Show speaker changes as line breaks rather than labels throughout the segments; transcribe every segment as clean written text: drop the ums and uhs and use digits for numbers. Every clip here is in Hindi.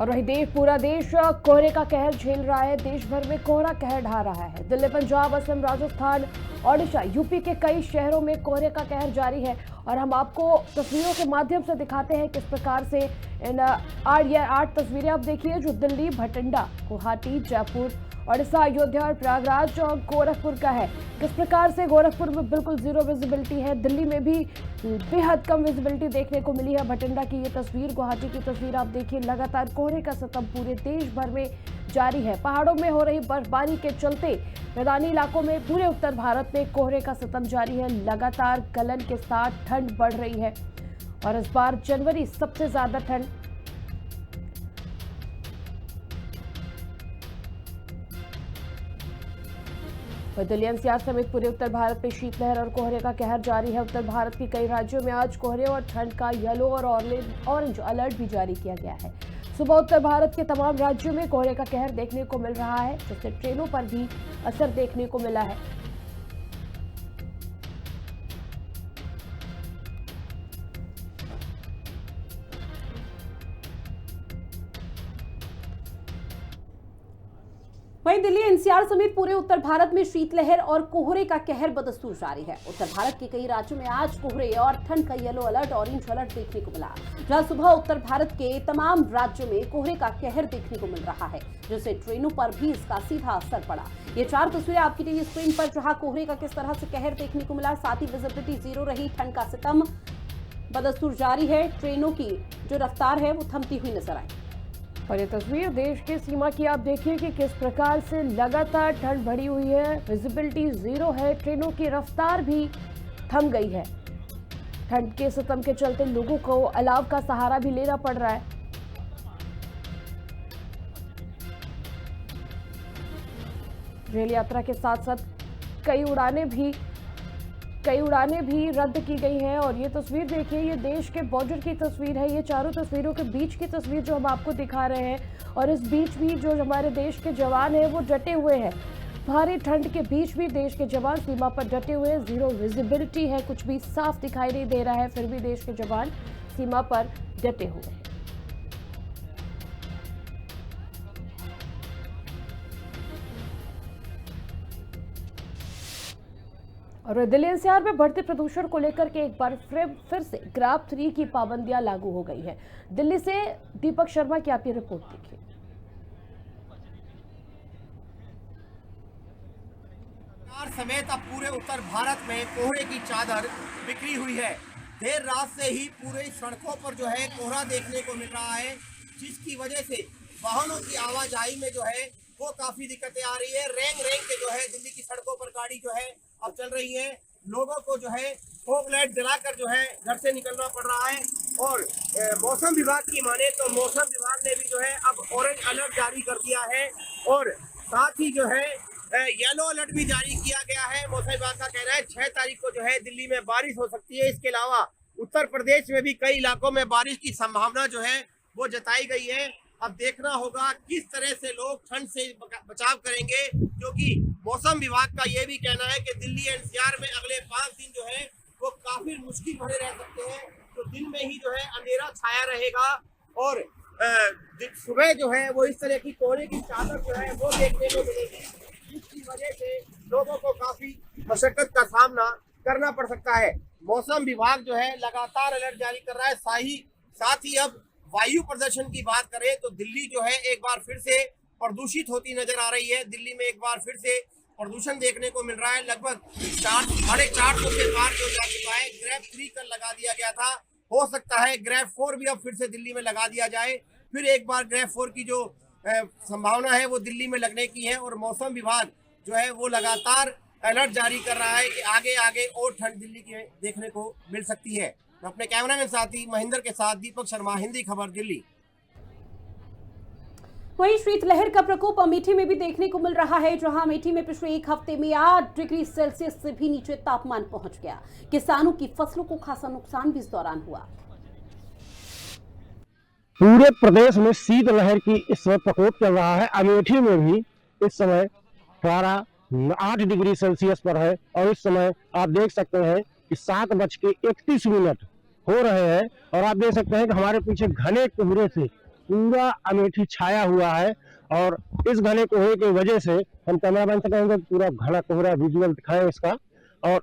और वही पूरा देश कोहरे का कहर झेल रहा है। देश भर में कोहरा कहर ढा रहा है। दिल्ली, पंजाब, असम, राजस्थान, ओडिशा, यूपी के कई शहरों में कोहरे का कहर जारी है। और हम आपको तस्वीरों के माध्यम से दिखाते हैं किस प्रकार से इन 8 तस्वीरें आप देखिए जो दिल्ली, भटिंडा, गुवाहाटी, जयपुर, ओडिशा, अयोध्या और प्रयागराज और गोरखपुर का है। किस प्रकार से गोरखपुर में बिल्कुल जीरो विजिबिलिटी है। दिल्ली में भी बेहद कम विजिबिलिटी देखने को मिली है। भटिंडा की ये तस्वीर, गुवाहाटी की तस्वीर आप देखिए। लगातार कोहरे का सितम पूरे देश भर में जारी है। पहाड़ों में हो रही बर्फबारी के चलते मैदानी इलाकों में पूरे उत्तर भारत में कोहरे का सितम जारी है। लगातार गलन के साथ ठंड बढ़ रही है और इस बार जनवरी सबसे ज्यादा ठंड। दिल्ली, एनसीआर समेत पूरे उत्तर भारत में शीतलहर और कोहरे का कहर जारी है। उत्तर भारत के कई राज्यों में आज कोहरे और ठंड का येलो और ऑरेंज अलर्ट भी जारी किया गया है। सुबह उत्तर भारत के तमाम राज्यों में कोहरे का कहर देखने को मिल रहा है, जिससे ट्रेनों पर भी असर देखने को मिला है।
वहीं दिल्ली, एनसीआर समेत पूरे उत्तर भारत में शीतलहर और कोहरे का कहर बदस्तूर जारी है। उत्तर भारत के कई राज्यों में आज कोहरे और ठंड का येलो अलर्ट, ऑरेंज अलर्ट देखने को मिला, जहां सुबह उत्तर भारत के तमाम राज्यों में कोहरे का कहर देखने को मिल रहा है, जिससे ट्रेनों पर भी इसका सीधा असर पड़ा। ये 4 तस्वीरें आपकी टीवी स्क्रीन पर, जहां कोहरे का किस तरह से कहर देखने को मिला, साथ ही विजिबिलिटी जीरो रही, ठंड का सितम बदस्तूर जारी है, ट्रेनों की जो रफ्तार है वो थमती हुई नजर आई।
और ये तस्वीर देश की सीमा की आप देखिए कि किस प्रकार से लगातार ठंड बढ़ी हुई है। विजिबिलिटी जीरो है, ट्रेनों की रफ्तार भी थम गई है। ठंड के सितम के चलते लोगों को अलाव का सहारा भी लेना पड़ रहा है। रेल यात्रा के साथ साथ कई उड़ानें भी रद्द की गई हैं। और ये तस्वीर देखिए, ये देश के बॉर्डर की तस्वीर है। ये चारों तस्वीरों के बीच की तस्वीर जो हम आपको दिखा रहे हैं। और इस बीच भी जो हमारे देश के जवान हैं वो डटे हुए हैं। भारी ठंड के बीच भी देश के जवान सीमा पर डटे हुए हैं। जीरो विजिबिलिटी है, कुछ भी साफ दिखाई नहीं दे रहा है, फिर भी देश के जवान सीमा पर डटे हुए हैं। और दिल्ली एनसीआर में बढ़ते प्रदूषण को लेकर के एक बार फिर से ग्राफ 3 की पाबंदियां लागू हो गई है। दिल्ली से दीपक शर्मा की आप ये रिपोर्ट देखिए।
समेत अब पूरे उत्तर भारत में कोहरे की चादर बिखरी हुई है। देर रात से ही पूरे सड़कों पर जो है कोहरा देखने को मिल रहा है, जिसकी वजह से वाहनों की आवाजाही में जो है वो काफी दिक्कतें आ रही है। रेंग के जो है दिल्ली की सड़कों पर गाड़ी जो है अब चल रही है। लोगों को जो है फॉग लाइट जलाकर जो है घर से निकलना पड़ रहा है। और मौसम विभाग की माने तो मौसम विभाग ने भी जो है अब ऑरेंज अलर्ट जारी कर दिया है और साथ ही जो है येलो अलर्ट भी जारी किया गया है। मौसम विभाग का कहना है 6 तारीख को जो है दिल्ली में बारिश हो सकती है। इसके अलावा उत्तर प्रदेश में भी कई इलाकों में बारिश की संभावना जो है वो जताई गई है। अब देखना होगा किस तरह से लोग ठंड से बचाव करेंगे, क्योंकि मौसम विभाग का ये भी कहना है कि दिल्ली एनसीआर में अगले 5 दिन जो है वो काफी मुश्किल भरे रह सकते हैं। तो दिन में ही जो है अंधेरा छाया रहेगा और सुबह जो है वो इस तरह की कोहरे की चादर जो है वो देखने को मिलेगी, जिसकी वजह से लोगों को काफी मशक्कत का सामना करना पड़ सकता है। मौसम विभाग जो है लगातार अलर्ट जारी कर रहा है। साथ ही अब वायु प्रदूषण की बात करें तो दिल्ली जो है एक बार फिर से प्रदूषित होती नजर आ रही है। दिल्ली में एक बार फिर से प्रदूषण देखने को मिल रहा है। लगभग 450 के पार जो जा चुका है। ग्रेफ 3 कल लगा दिया गया था, हो सकता है ग्रेफ 4 भी अब फिर से दिल्ली में लगा दिया जाए। फिर एक बार ग्रेफ 4 की जो संभावना है वो दिल्ली में लगने की है। और मौसम विभाग जो है वो लगातार अलर्ट जारी कर रहा है कि आगे आगे और ठंड दिल्ली की देखने को मिल सकती है। अपने कैमरामैन साथी महेंद्र के साथ दीपक शर्मा, हिंदी खबर, दिल्ली।
वहीं शीतलहर का प्रकोप अमेठी में भी देखने को मिल रहा है, जहां अमेठी में पिछले 1 हफ्ते में 8 डिग्री सेल्सियस से भी नीचे तापमान पहुंच गया। किसानों की फसलों को खासा नुकसान भी इस दौरान हुआ।
पूरे प्रदेश में शीतलहर की इस समय प्रकोप चल रहा है। अमेठी में भी इस समय पारा 8 डिग्री सेल्सियस पर है और इस समय आप देख सकते हैं कि 7:31 हो रहे हैं और आप देख सकते हैं कि हमारे पीछे घने कोहरे से पूरा अमेठी छाया हुआ है। और इस घने कोहरे की वजह से हम कैमरामैन से कहेंगे पूरा घना कोहरा विजुअल दिखाएं इसका। और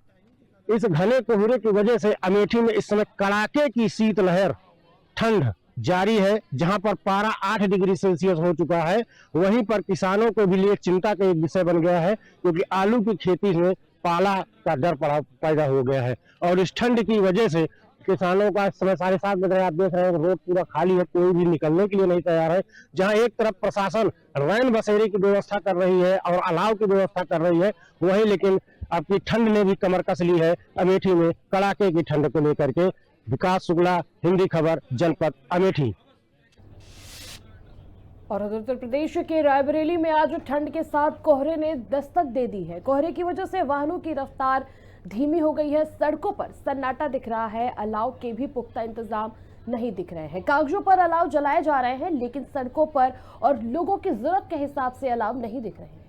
इस घने कोहरे की वजह से अमेठी में इस समय कड़ाके की शीतलहर ठंड जारी है, जहां पर पारा 8 डिग्री सेल्सियस हो चुका है। वहीं पर किसानों को भी लिए चिंता का एक विषय बन गया है, क्योंकि आलू की खेती में पाला का डर पैदा हो गया है। और इस ठंड की वजह से किसानों का समय 7:30 बज रहे हैं, आप देख रहे हैं रोड पूरा खाली है, कोई भी निकलने के लिए नहीं तैयार है। जहां एक तरफ प्रशासन रैन बसेरे की व्यवस्था कर रही है और अलाव की व्यवस्था कर रही है, वहीं लेकिन आपकी ठंड ने भी कमर कस ली है अमेठी में कड़ाके की ठंड को लेकर के। विकास शुक्ला, हिंदी खबर, जनपद अमेठी।
और उत्तर प्रदेश के रायबरेली में आज ठंड के साथ कोहरे ने दस्तक दे दी है। कोहरे की वजह से वाहनों की रफ्तार धीमी हो गई है। सड़कों पर सन्नाटा दिख रहा है, अलाव के भी पुख्ता इंतजाम नहीं दिख रहे हैं। कागजों पर अलाव जलाए जा रहे हैं, लेकिन सड़कों पर और लोगों की जरूरत के हिसाब से अलाव नहीं दिख रहे हैं।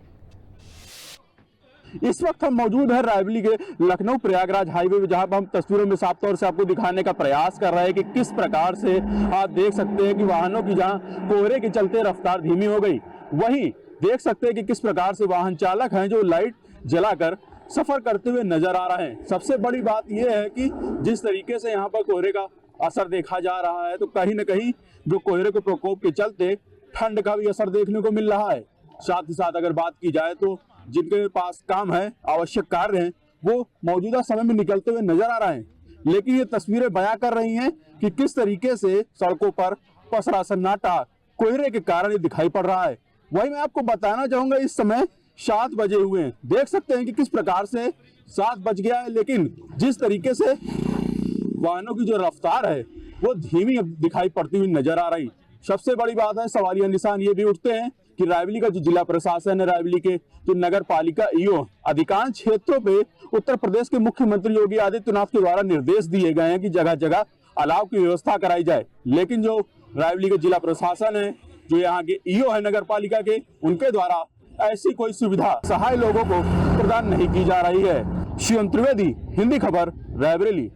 इस वक्त हम मौजूद हैं रायबरेली के लखनऊ प्रयागराज हाईवे में, जहां पर हम तस्वीरों में साफ तौर से आपको दिखाने का प्रयास कर रहे हैं कि किस प्रकार से आप देख सकते हैं कि वाहनों की जहां कोहरे के चलते रफ्तार धीमी हो गई, वहीं देख सकते हैं कि किस प्रकार से वाहन चालक हैं जो लाइट जलाकर सफर करते हुए नजर आ रहे हैं। सबसे बड़ी बात यह है कि जिस तरीके से यहाँ पर कोहरे का असर देखा जा रहा है, तो कहीं न कहीं जो कोहरे के प्रकोप के चलते ठंड का भी असर देखने को मिल रहा है। साथ ही साथ अगर बात की जाए तो जिनके पास काम है, आवश्यक कार्य हैं, वो मौजूदा समय में निकलते हुए नजर आ रहे हैं। लेकिन ये तस्वीरें बयां कर रही हैं कि किस तरीके से सड़कों पर पसरा सन्नाटा कोहरे के कारण ये दिखाई पड़ रहा है। वही मैं आपको बताना चाहूंगा, इस समय 7 बजे हुए हैं। देख सकते हैं कि किस प्रकार से 7 बज गया है, लेकिन जिस तरीके से वाहनों की जो रफ्तार है वो धीमी दिखाई पड़ती हुई नजर आ रही। सबसे बड़ी बात है, सवालिया निशान ये भी उठते हैं कि रायबरेली का जो जिला प्रशासन है, रायबरेली के जो नगर पालिका ईओ, अधिकांश क्षेत्रों पे उत्तर प्रदेश के मुख्यमंत्री योगी आदित्यनाथ के द्वारा निर्देश दिए गए हैं कि जगह जगह अलाव की व्यवस्था कराई जाए। लेकिन जो रायबरेली के जिला प्रशासन है, जो यहाँ के ईओ है नगर पालिका के, उनके द्वारा ऐसी कोई सुविधा सहाय लोगों को प्रदान नहीं की जा रही है। शिवम त्रिवेदी, हिंदी खबर, रायबरेली।